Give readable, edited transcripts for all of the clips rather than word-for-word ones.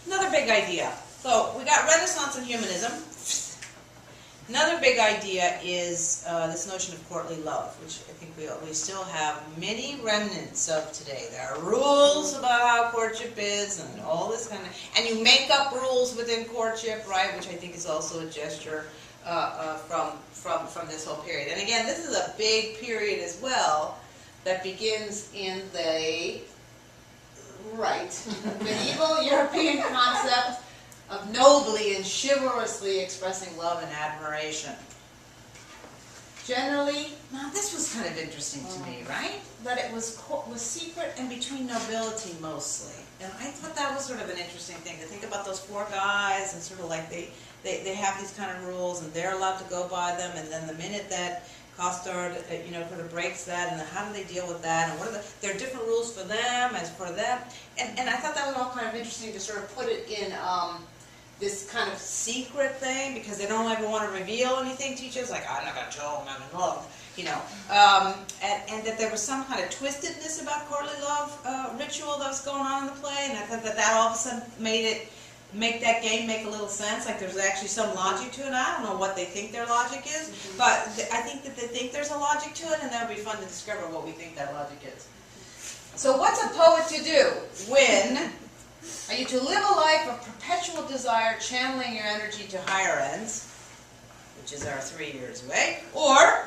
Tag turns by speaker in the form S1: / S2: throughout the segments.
S1: Another big idea. So we got Renaissance and humanism. Another big idea is this notion of courtly love, which I think we still have many remnants of today. There are rules about how courtship is and all this kind of, and you make up rules within courtship, right? Which I think is also a gesture from this whole period. And again, this is a big period as well that begins in the medieval European concept of nobly and chivalrously expressing love and admiration. Generally, now this was kind of interesting to me, right? That it was secret and between nobility mostly. And I thought that was sort of an interesting thing to think about those four guys and sort of like they have these kind of rules and they're allowed to go by them, and then the minute that Costard, sort of breaks that, and how do they deal with that, and what are there are different rules for them as for them, and I thought that was all kind of interesting to sort of put it in this kind of secret thing, because they don't ever want to reveal anything to each other. It's like, I'm not going to tell them I'm in love, and that there was some kind of twistedness about courtly love ritual that was going on in the play, and I thought that all of a sudden make that game make a little sense, like there's actually some logic to it. I don't know what they think their logic is, but I think that they think there's a logic to it, and that would be fun to discover what we think that logic is. So what's a poet to do when are you to live a life of perpetual desire, channeling your energy to higher ends, which is our 3 years away, or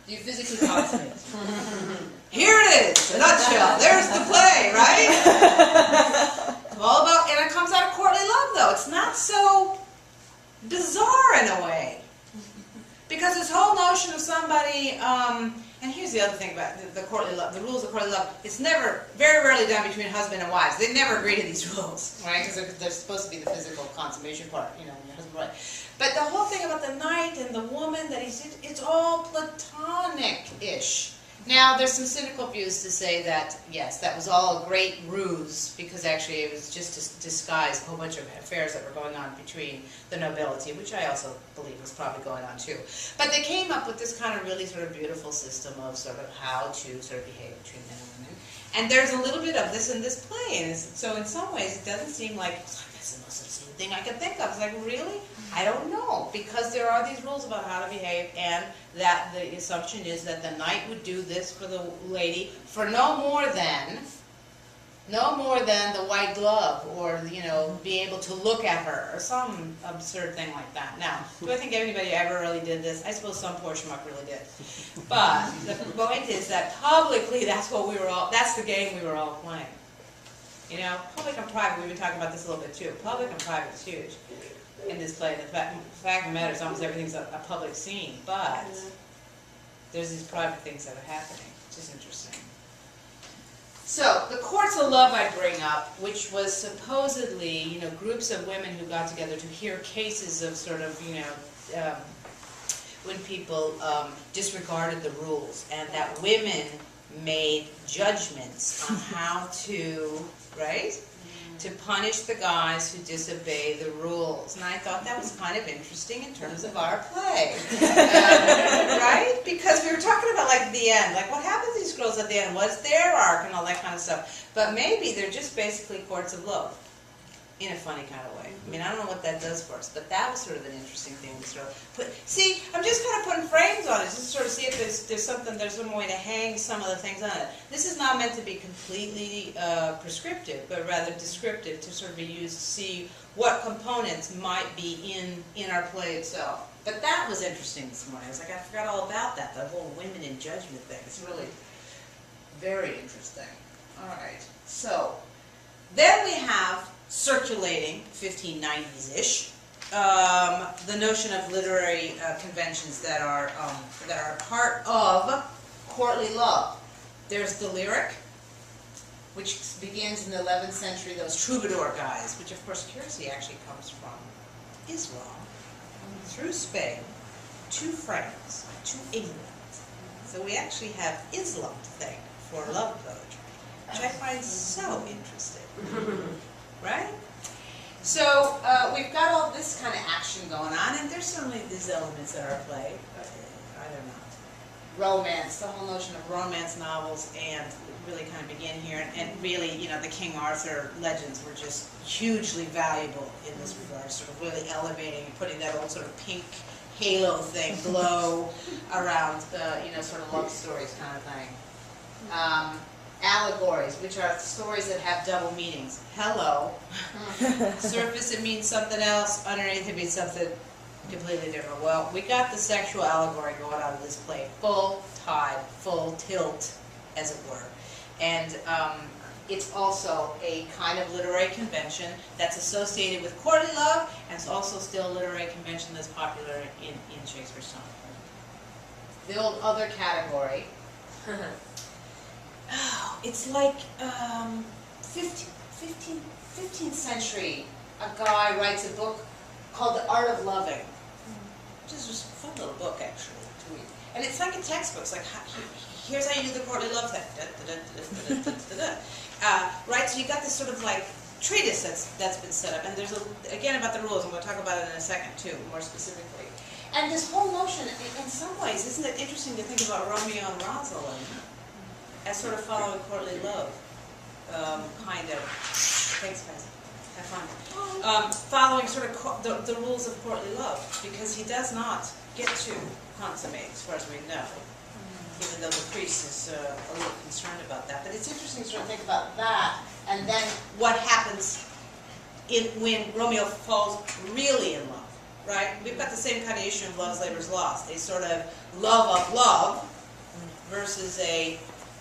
S1: do you physically consummate? Here it is, a nutshell. There's the play, right? All about, and it comes out of courtly love, though. It's not so bizarre in a way, because this whole notion of somebody, and here's the other thing about the courtly love, the rules of courtly love. It's never, very rarely done between husband and wives. They never agree to these rules, right? Because they're supposed to be the physical consummation part, when your husband and wife. But the whole thing about the knight and the woman that it's all platonic-ish. Now, there's some cynical views to say that, yes, that was all a great ruse, because actually it was just to disguise a whole bunch of affairs that were going on between the nobility, which I also believe was probably going on too. But they came up with this kind of really sort of beautiful system of sort of how to sort of behave between men and women. And there's a little bit of this in this play, and so in some ways it doesn't seem like, that's the most obscene thing I could think of. It's like, really? I don't know, because there are these rules about how to behave, and that the assumption is that the knight would do this for the lady for no more than the white glove, or be able to look at her, or some absurd thing like that. Now, do I think anybody ever really did this? I suppose some poor schmuck really did. But the point is that publicly, that's the game we were all playing. Public and private, we've been talking about this a little bit too. Public and private is huge in this play. The fact of the matter is almost everything's a public scene, but there's these private things that are happening, which is interesting. So, the courts of love I bring up, which was supposedly, groups of women who got together to hear cases of sort of, when people disregarded the rules, and that women made judgments on how to, right? To punish the guys who disobey the rules. And I thought that was kind of interesting in terms of our play. Right? Because we were talking about, like, the end. Like, what happens to these girls at the end? What's their arc and all that kind of stuff? But maybe they're just basically courts of love. In a funny kind of way. I mean, I don't know what that does for us, but that was sort of an interesting thing to sort of put. See, I'm just kind of putting frames on it, just to sort of see if there's some way to hang some of the things on it. This is not meant to be completely prescriptive, but rather descriptive, to sort of be used to see what components might be in our play itself. But that was interesting this morning. I was like, I forgot all about that, the whole women in judgment thing. It's really very interesting. All right, so then we have, circulating 1590s-ish, the notion of literary conventions that are part of courtly love. There's the lyric, which begins in the 11th century, those troubadour guys, which of course curiously actually comes from Islam, through Spain, to France, to England. So we actually have Islam to thank for love poetry, which I find so interesting. Right? So we've got all this kind of action going on, and there's certainly these elements in our play. I don't know. romance, the whole notion of romance novels, and really kind of begin here. And really, you know, the King Arthur legends were just hugely valuable in this regard, sort of really elevating and putting that old sort of pink halo thing, glow around, you know, sort of love stories kind of thing. Allegories, which are stories that have double meanings. Hello. Surface, it means something else. Underneath, it means something completely different. Well, we got the sexual allegory going out of this play. Full tide, full tilt, as it were. And it's also a kind of literary convention that's associated with courtly love, and it's also still a literary convention that's popular in Shakespeare's time. The old other category. Oh, it's like 15th century. A guy writes a book called The Art of Loving, which is just a fun little book, actually, to read. And it's like a textbook. It's like, here's how you do the courtly love thing. Right, so you got this sort of like treatise that's been set up. And there's, again, about the rules, and we'll talk about it in a second, too, more specifically. And this whole notion, in some ways, isn't it interesting to think about Romeo and Rosalind as sort of following courtly love, kind of. Thanks, guys. Have fun. Following sort of the rules of courtly love, because he does not get to consummate, as far as we know, even though the priest is a little concerned about that. But it's interesting to sort of think about that, and then what happens when Romeo falls really in love, right? We've got the same kind of issue in Love's Labour's Lost. A sort of love of love versus a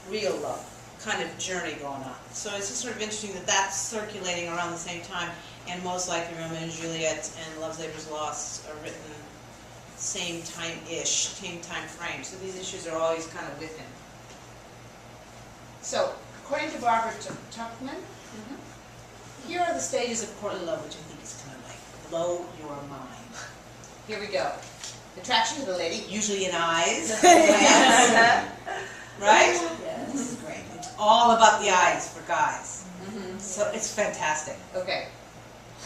S1: real love kind of journey going on. So it's just sort of interesting that that's circulating around the same time, and most likely Romeo and Juliet and Love's Labour's Lost are written same time-ish, same time frame. So these issues are always kind of with him. So, according to Barbara Tuchman, here are the stages of courtly love, which I think is kind of like blow your mind. Here we go. Attraction to the lady, usually in eyes. Right? Yes. This is great. It's all about the eyes for guys. So it's fantastic. Okay.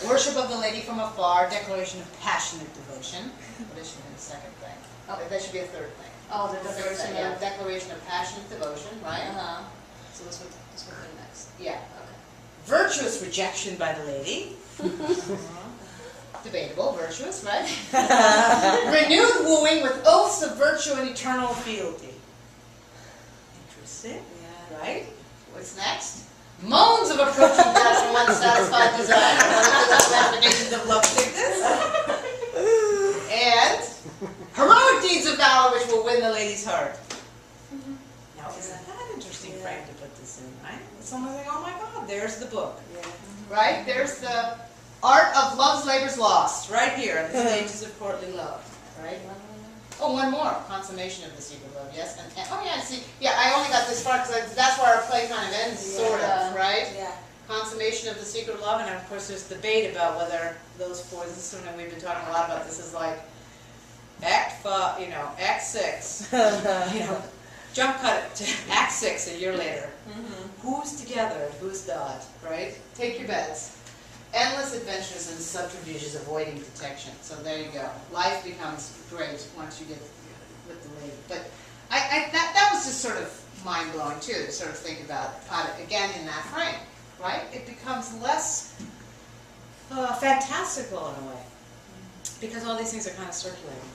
S1: Worship of the lady from afar, declaration of passionate devotion. Well, this should be the second thing. Oh, that should be a third thing. Oh, the declaration, yeah. Declaration of passionate devotion, right? So this would be next. Yeah. Okay. Virtuous rejection by the lady. Debatable, virtuous, right? Renewed wooing with oaths of virtue and eternal fealty. Interesting, yeah. Right? What's next? Moans of approaching death from unsatisfied desire, ramifications of love sickness, and heroic deeds of valor which will win the lady's heart. Now, isn't that an interesting frame to put this in, right? Someone's like, oh my God, there's the book. Yeah. Right? There's the Art of Love's Labour's Lost, right here, at the stages of courtly love. Right? Oh, one more. Consummation of the secret love, yes. And oh yeah, see, yeah, I only got this far because that's where our play kind of ends, sort of, right? Yeah. Consummation of the secret love, and of course there's debate about whether those four, this is something we've been talking a lot about, this is like Act 5, you know, Act 6, you know, jump cut it to Act 6 a year later. Who's together and who's not, right? Take your bets. Endless adventures and subterfuges avoiding detection. So there you go. Life becomes great once you get with the lady. But that was just sort of mind-blowing too, to sort of think about it again in that frame, right? It becomes less fantastical in a way, because all these things are kind of circulating.